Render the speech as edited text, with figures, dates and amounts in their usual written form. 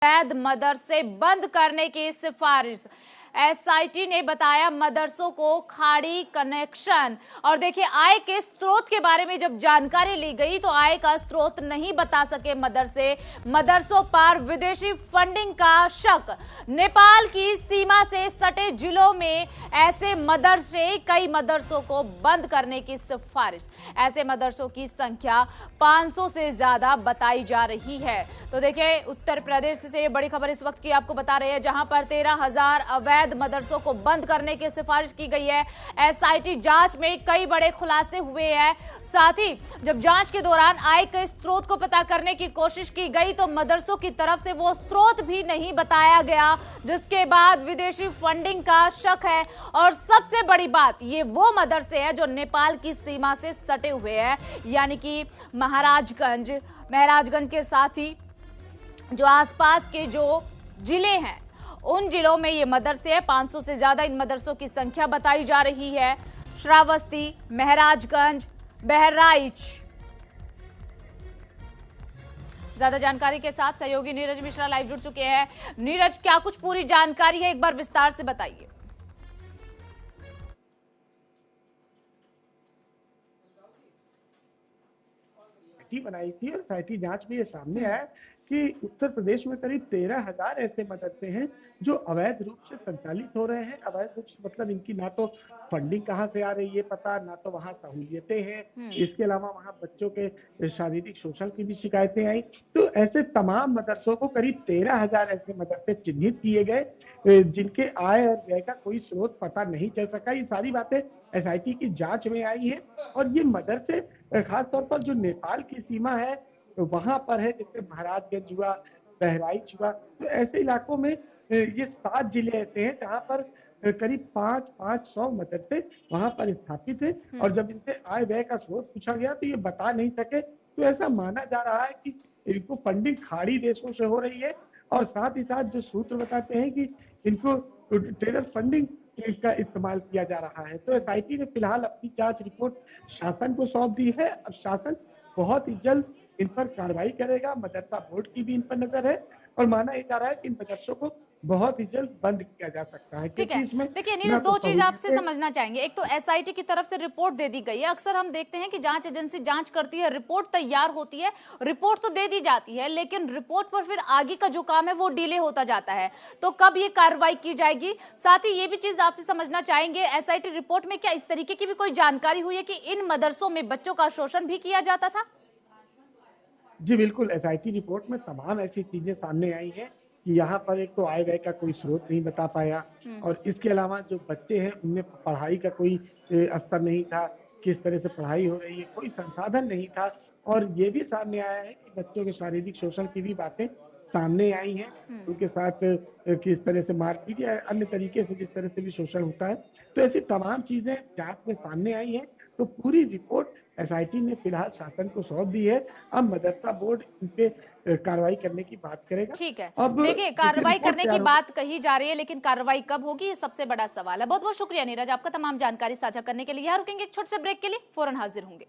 अवैध मदरसे बंद करने की सिफारिश। एसआईटी ने बताया मदरसों को खाड़ी कनेक्शन। और देखिए, आय के स्रोत के बारे में जब जानकारी ली गई तो आय का स्रोत नहीं बता सके मदरसों पर विदेशी फंडिंग का शक। नेपाल की सीमा से सटे जिलों में ऐसे मदरसे, कई मदरसों को बंद करने की सिफारिश। ऐसे मदरसों की संख्या 500 से ज्यादा बताई जा रही है। तो देखिए, उत्तर प्रदेश से ये बड़ी खबर इस वक्त की आपको बता रहे हैं, जहां पर 13,000 अवैध मदरसों को बंद करने की सिफारिश की गई है। एसआईटी जांच में कई बड़े खुलासे हुए हैं। साथ ही जब जांच के दौरान आय के स्रोत को पता करने की कोशिश की गई तो मदरसों की तरफ से वो स्रोत भी नहीं बताया गया, जिसके बाद विदेशी फंडिंग का शक है। और सबसे बड़ी बात, ये वो मदरसे हैं जो नेपाल की सीमा से सटे हुए हैं, यानी कि महाराजगंज के साथ ही जो आसपास के जो जिले हैं उन जिलों में ये मदरसे हैं। 500 से ज्यादा इन मदरसों की संख्या बताई जा रही है। श्रावस्ती, महाराजगंज, बहराइच। ज्यादा जानकारी के साथ सहयोगी नीरज मिश्रा लाइव जुड़ चुके हैं। नीरज, क्या कुछ पूरी जानकारी है, एक बार विस्तार से बताइए। बनाई थी और साइटी जांच में ये सामने आया कि उत्तर प्रदेश में करीब 13,000 ऐसे मदरसे हैं जो अवैध रूप से संचालित हो रहे हैं। अवैध रूप से मतलब इनकी ना तो फंडिंग कहाँ से आ रही है पता, ना तो वहाँ सहूलियतें हैं। इसके अलावा वहाँ बच्चों के शारीरिक शोषण की भी शिकायतें आई। तो ऐसे तमाम मदरसों को, करीब 13,000 ऐसे मदरसे चिन्हित किए गए जिनके आय और व्यय का कोई स्रोत पता नहीं चल सका। ये सारी बातें एसआईटी की जांच में आई है। और ये मदरसे खासतौर पर जो नेपाल की सीमा है वहां पर है, जैसे महाराजगंज हुआ, बहराइच हुआ। तो ऐसे इलाकों में ये 7 जिले ऐसे हैं जहां पर करीब 500 मदरसे वहां पर स्थापित है। और जब इनसे आय व्यय का स्रोत पूछा गया तो ये बता नहीं सके। तो ऐसा माना जा रहा है कि इनको फंडिंग खाड़ी देशों से हो रही है। और साथ ही साथ जो सूत्र बताते हैं कि इनको टेरर फंडिंग का इस्तेमाल किया जा रहा है। तो एसआईटी ने फिलहाल अपनी जांच रिपोर्ट शासन को सौंप दी है। अब शासन बहुत ही जल्द इन पर कार्रवाई करेगा। मदरसा बोर्ड की भी इन पर नजर है और माना जा रहा है कि इन मदरसों को बहुत ही जल्द बंद किया जा सकता है, ठीक क्योंकि है। इसमें देखिए नीरज, दो चीज आपसे समझना चाहेंगे। एक तो एसआईटी की तरफ से रिपोर्ट दे दी गई है। अक्सर हम देखते हैं कि जांच एजेंसी जांच करती है, रिपोर्ट तैयार होती है, रिपोर्ट तो दे दी जाती है, लेकिन रिपोर्ट पर फिर आगे का जो काम है वो डिले होता जाता है। तो कब ये कार्रवाई की जाएगी? साथ ही ये भी चीज आपसे समझना चाहेंगे, एसआईटी रिपोर्ट में क्या इस तरीके की भी कोई जानकारी हुई है कि इन मदरसों में बच्चों का शोषण भी किया जाता था? जी बिल्कुल, एसआईटी रिपोर्ट में तमाम ऐसी चीजें सामने आई हैं कि यहाँ पर एक तो आय व्यय का कोई स्रोत नहीं बता पाया। और इसके अलावा जो बच्चे हैं उनमें पढ़ाई का कोई स्तर नहीं था, किस तरह से पढ़ाई हो रही है, कोई संसाधन नहीं था। और ये भी सामने आया है कि बच्चों के शारीरिक शोषण की भी बातें सामने आई हैं। उनके साथ किस तरह से मारपीट या अन्य तरीके से जिस तरह से भी शोषण होता है। तो ऐसी तमाम चीजें जांच में सामने आई हैं। तो पूरी रिपोर्ट एसआईटी ने फिलहाल शासन को सौंप दी है। अब मदरसा बोर्ड इन पे कार्रवाई करने की बात करेगा। ठीक है। अब देखिए, कार्रवाई करने की बात कही जा रही है, लेकिन कार्रवाई कब होगी ये सबसे बड़ा सवाल है। बहुत बहुत शुक्रिया नीरज, आपका तमाम जानकारी साझा करने के लिए। यहाँ रुकेंगे एक छोटे से ब्रेक के लिए, फौरन हाजिर होंगे।